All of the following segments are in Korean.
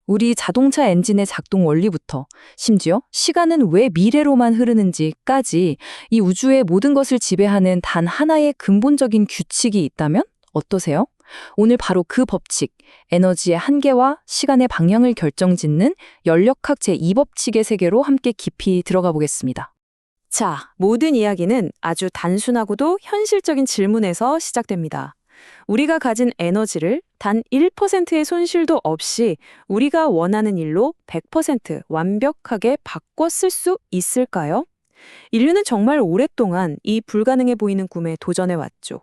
우리 자동차 엔진의 작동 원리부터 심지어 시간은 왜 미래로만 흐르는지까지 이 우주의 모든 것을 지배하는 단 하나의 근본적인 규칙이 있다면 어떠세요? 오늘 바로 그 법칙, 에너지의 한계와 시간의 방향을 결정짓는 연력학 제2법칙의 세계로 함께 깊이 들어가 보겠습니다. 자, 모든 이야기는 아주 단순하고도 현실적인 질문에서 시작됩니다. 우리가 가진 에너지를 단 1%의 손실도 없이 우리가 원하는 일로 100% 완벽하게 바꿔 쓸 수 있을까요? 인류는 정말 오랫동안 이 불가능해 보이는 꿈에 도전해왔죠.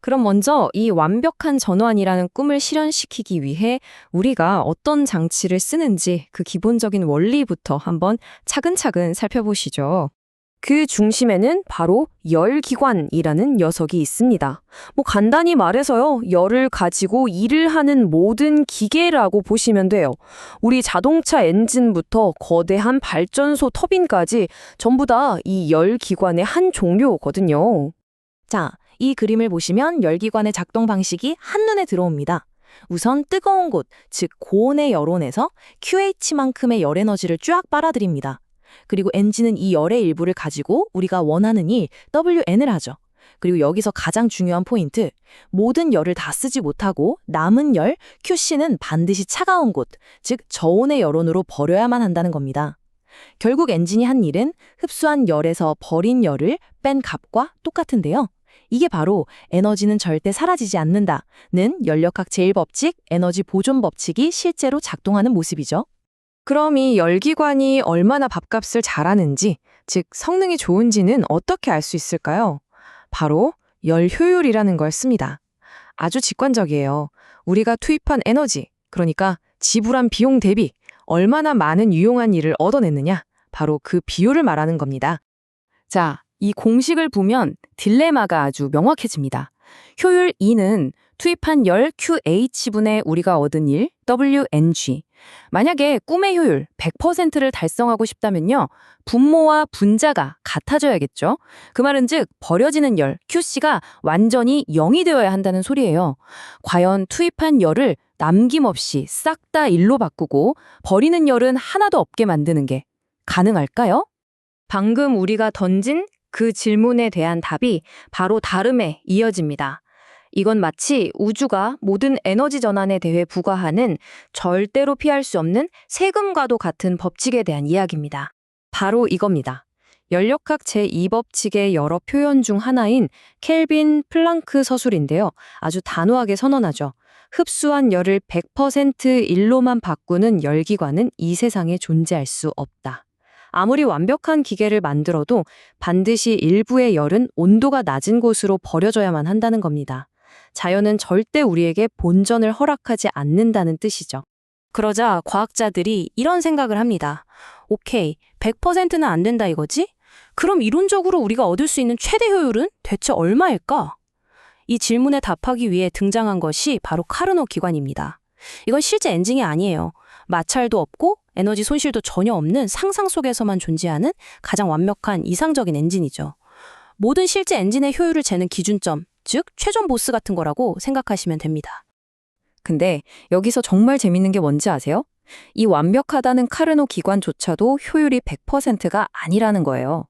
그럼 먼저 이 완벽한 전환이라는 꿈을 실현시키기 위해 우리가 어떤 장치를 쓰는지 그 기본적인 원리부터 한번 차근차근 살펴보시죠. 그 중심에는 바로 열기관이라는 녀석이 있습니다. 간단히 말해서요, 열을 가지고 일을 하는 모든 기계라고 보시면 돼요. 우리 자동차 엔진부터 거대한 발전소 터빈까지 전부 다 이 열기관의 한 종류거든요. 자, 이 그림을 보시면 열기관의 작동 방식이 한눈에 들어옵니다. 우선 뜨거운 곳, 즉 고온의 열원에서 QH만큼의 열 에너지를 쫙 빨아들입니다. 그리고 엔진은 이 열의 일부를 가지고 우리가 원하는 일, WN을 하죠. 그리고 여기서 가장 중요한 포인트, 모든 열을 다 쓰지 못하고 남은 열, QC는 반드시 차가운 곳, 즉 저온의 열원으로 버려야만 한다는 겁니다. 결국 엔진이 한 일은 흡수한 열에서 버린 열을 뺀 값과 똑같은데요. 이게 바로 에너지는 절대 사라지지 않는다는 연력학 제1법칙, 에너지 보존 법칙이 실제로 작동하는 모습이죠. 그럼 이 열기관이 얼마나 밥값을 잘하는지, 즉 성능이 좋은지는 어떻게 알 수 있을까요? 바로 열 효율이라는 걸 씁니다. 아주 직관적이에요. 우리가 투입한 에너지, 그러니까 지불한 비용 대비 얼마나 많은 유용한 일을 얻어냈느냐, 바로 그 비율을 말하는 겁니다. 자, 이 공식을 보면 딜레마가 아주 명확해집니다. 효율 E는 투입한 열 QH분의 우리가 얻은 일 WNG. 만약에 꿈의 효율 100%를 달성하고 싶다면요, 분모와 분자가 같아져야겠죠. 그 말은 즉 버려지는 열 QC가 완전히 0이 되어야 한다는 소리예요. 과연 투입한 열을 남김없이 싹 다 1로 바꾸고 버리는 열은 하나도 없게 만드는 게 가능할까요? 방금 우리가 던진 그 질문에 대한 답이 바로 다름에 이어집니다. 이건 마치 우주가 모든 에너지 전환에 대해 부과하는 절대로 피할 수 없는 세금과도 같은 법칙에 대한 이야기입니다. 바로 이겁니다. 연력학 제2법칙의 여러 표현 중 하나인 켈빈 플랑크 서술인데요. 아주 단호하게 선언하죠. 흡수한 열을 100% 일로만 바꾸는 열기관은 이 세상에 존재할 수 없다. 아무리 완벽한 기계를 만들어도 반드시 일부의 열은 온도가 낮은 곳으로 버려져야만 한다는 겁니다. 자연은 절대 우리에게 본전을 허락하지 않는다는 뜻이죠. 그러자 과학자들이 이런 생각을 합니다. 오케이, 100%는 안 된다 이거지? 그럼 이론적으로 우리가 얻을 수 있는 최대 효율은 대체 얼마일까? 이 질문에 답하기 위해 등장한 것이 바로 카르노 기관입니다. 이건 실제 엔진이 아니에요. 마찰도 없고 에너지 손실도 전혀 없는 상상 속에서만 존재하는 가장 완벽한 이상적인 엔진이죠. 모든 실제 엔진의 효율을 재는 기준점, 즉 최종 보스 같은 거라고 생각하시면 됩니다. 근데 여기서 정말 재밌는 게 뭔지 아세요? 이 완벽하다는 카르노 기관조차도 효율이 100%가 아니라는 거예요.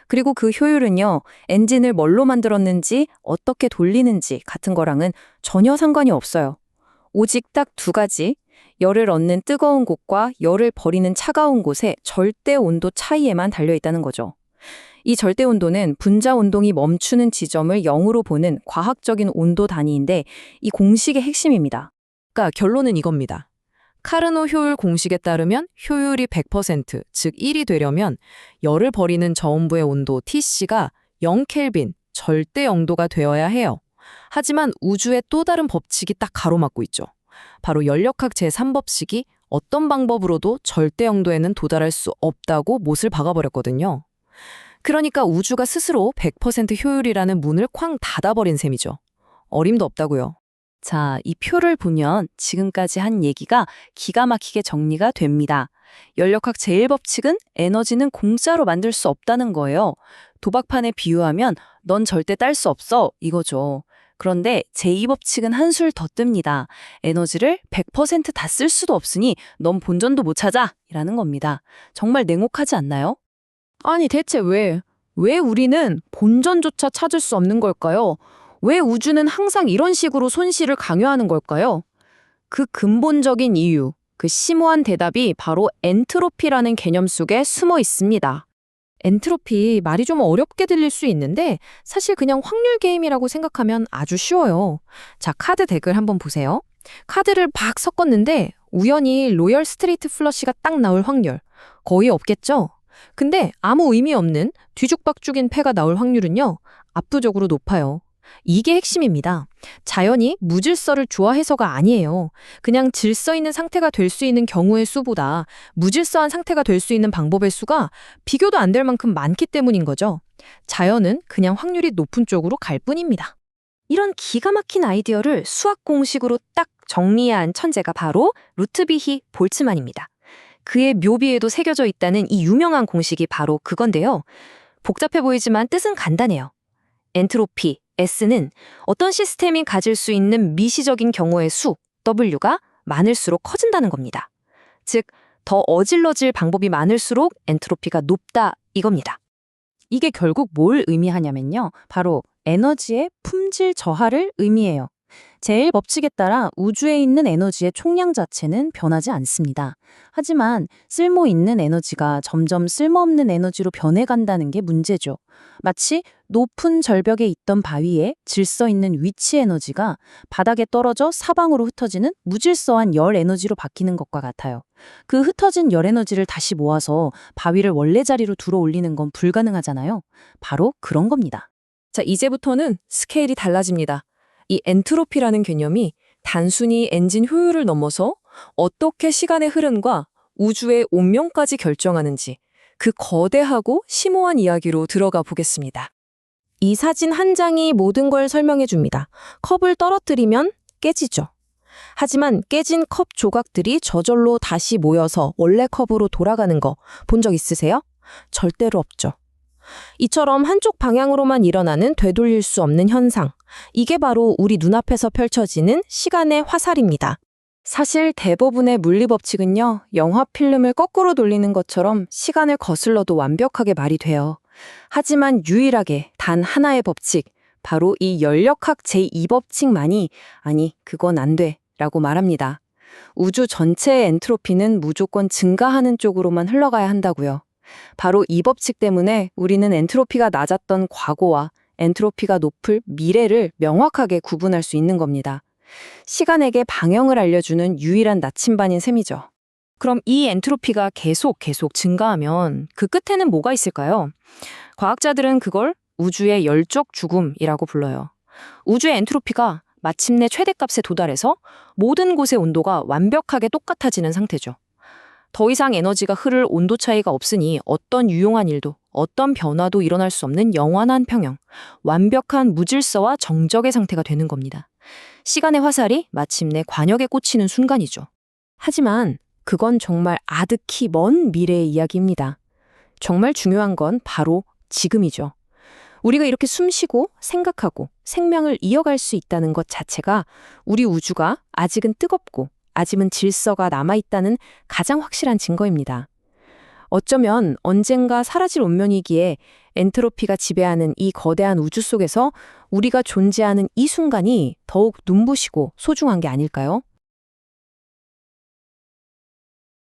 그리고 그 효율은요, 엔진을 뭘로 만들었는지, 어떻게 돌리는지 같은 거랑은 전혀 상관이 없어요. 오직 딱 두 가지, 열을 얻는 뜨거운 곳과 열을 버리는 차가운 곳의 절대 온도 차이에만 달려있다는 거죠. 이 절대 온도는 분자 운동이 멈추는 지점을 0으로 보는 과학적인 온도 단위인데 이 공식의 핵심입니다. 그러니까 결론은 이겁니다. 카르노 효율 공식에 따르면 효율이 100%, 즉 1이 되려면 열을 버리는 저온부의 온도 Tc가 0켈빈, 절대 0도가 되어야 해요. 하지만 우주의 또 다른 법칙이 딱 가로막고 있죠. 바로 연력학 제3법칙이 어떤 방법으로도 절대 0도에는 도달할 수 없다고 못을 박아버렸거든요. 그러니까 우주가 스스로 100% 효율이라는 문을 쾅 닫아버린 셈이죠. 어림도 없다고요. 자, 이 표를 보면 지금까지 한 얘기가 기가 막히게 정리가 됩니다. 연력학 제1법칙은 에너지는 공짜로 만들 수 없다는 거예요. 도박판에 비유하면 넌 절대 딸 수 없어 이거죠. 그런데 제2법칙은 한술 더 뜹니다. 에너지를 100%다 쓸 수도 없으니 넌 본전도 못 찾아! 이라는 겁니다. 정말 냉혹하지 않나요? 아니 대체 왜 우리는 본전조차 찾을 수 없는 걸까요? 왜 우주는 항상 이런 식으로 손실을 강요하는 걸까요? 그 근본적인 이유, 그 심오한 대답이 바로 엔트로피라는 개념 속에 숨어 있습니다. 엔트로피 말이 좀 어렵게 들릴 수 있는데 사실 그냥 확률 게임이라고 생각하면 아주 쉬워요. 자, 카드 덱을 한번 보세요. 카드를 막 섞었는데 우연히 로열 스트레이트 플러시가 딱 나올 확률 거의 없겠죠? 근데 아무 의미 없는 뒤죽박죽인 패가 나올 확률은요, 압도적으로 높아요. 이게 핵심입니다. 자연이 무질서를 좋아해서가 아니에요. 그냥 질서 있는 상태가 될 수 있는 경우의 수보다 무질서한 상태가 될 수 있는 방법의 수가 비교도 안 될 만큼 많기 때문인 거죠. 자연은 그냥 확률이 높은 쪽으로 갈 뿐입니다. 이런 기가 막힌 아이디어를 수학 공식으로 딱 정리한 천재가 바로 루트비히 볼츠만입니다. 그의 묘비에도 새겨져 있다는 이 유명한 공식이 바로 그건데요. 복잡해 보이지만 뜻은 간단해요. 엔트로피, S는 어떤 시스템이 가질 수 있는 미시적인 경우의 수, W가 많을수록 커진다는 겁니다. 즉, 더 어질러질 방법이 많을수록 엔트로피가 높다 이겁니다. 이게 결국 뭘 의미하냐면요. 바로 에너지의 품질 저하를 의미해요. 제1법칙에 따라 우주에 있는 에너지의 총량 자체는 변하지 않습니다. 하지만 쓸모 있는 에너지가 점점 쓸모없는 에너지로 변해간다는 게 문제죠. 마치 높은 절벽에 있던 바위에 질서 있는 위치 에너지가 바닥에 떨어져 사방으로 흩어지는 무질서한 열 에너지로 바뀌는 것과 같아요. 그 흩어진 열 에너지를 다시 모아서 바위를 원래 자리로 들어 올리는 건 불가능하잖아요. 바로 그런 겁니다. 자, 이제부터는 스케일이 달라집니다. 이 엔트로피라는 개념이 단순히 엔진 효율을 넘어서 어떻게 시간의 흐름과 우주의 운명까지 결정하는지 그 거대하고 심오한 이야기로 들어가 보겠습니다. 이 사진 한 장이 모든 걸 설명해 줍니다. 컵을 떨어뜨리면 깨지죠. 하지만 깨진 컵 조각들이 저절로 다시 모여서 원래 컵으로 돌아가는 거 본 적 있으세요? 절대로 없죠. 이처럼 한쪽 방향으로만 일어나는 되돌릴 수 없는 현상. 이게 바로 우리 눈앞에서 펼쳐지는 시간의 화살입니다. 사실 대부분의 물리법칙은요, 영화 필름을 거꾸로 돌리는 것처럼 시간을 거슬러도 완벽하게 말이 돼요. 하지만 유일하게 단 하나의 법칙, 바로 이 연력학 제2법칙만이 아니, 그건 안 돼 라고 말합니다. 우주 전체의 엔트로피는 무조건 증가하는 쪽으로만 흘러가야 한다고요. 바로 이 법칙 때문에 우리는 엔트로피가 낮았던 과거와 엔트로피가 높을 미래를 명확하게 구분할 수 있는 겁니다. 시간에게 방향을 알려주는 유일한 나침반인 셈이죠. 그럼 이 엔트로피가 계속 증가하면 그 끝에는 뭐가 있을까요? 과학자들은 그걸 우주의 열적 죽음이라고 불러요. 우주의 엔트로피가 마침내 최대값에 도달해서 모든 곳의 온도가 완벽하게 똑같아지는 상태죠. 더 이상 에너지가 흐를 온도 차이가 없으니 어떤 유용한 일도, 어떤 변화도 일어날 수 없는 영원한 평형, 완벽한 무질서와 정적의 상태가 되는 겁니다. 시간의 화살이 마침내 관역에 꽂히는 순간이죠. 하지만 그건 정말 아득히 먼 미래의 이야기입니다. 정말 중요한 건 바로 지금이죠. 우리가 이렇게 숨쉬고 생각하고 생명을 이어갈 수 있다는 것 자체가 우리 우주가 아직은 뜨겁고 아직은 질서가 남아있다는 가장 확실한 증거입니다. 어쩌면 언젠가 사라질 운명이기에 엔트로피가 지배하는 이 거대한 우주 속에서 우리가 존재하는 이 순간이 더욱 눈부시고 소중한 게 아닐까요?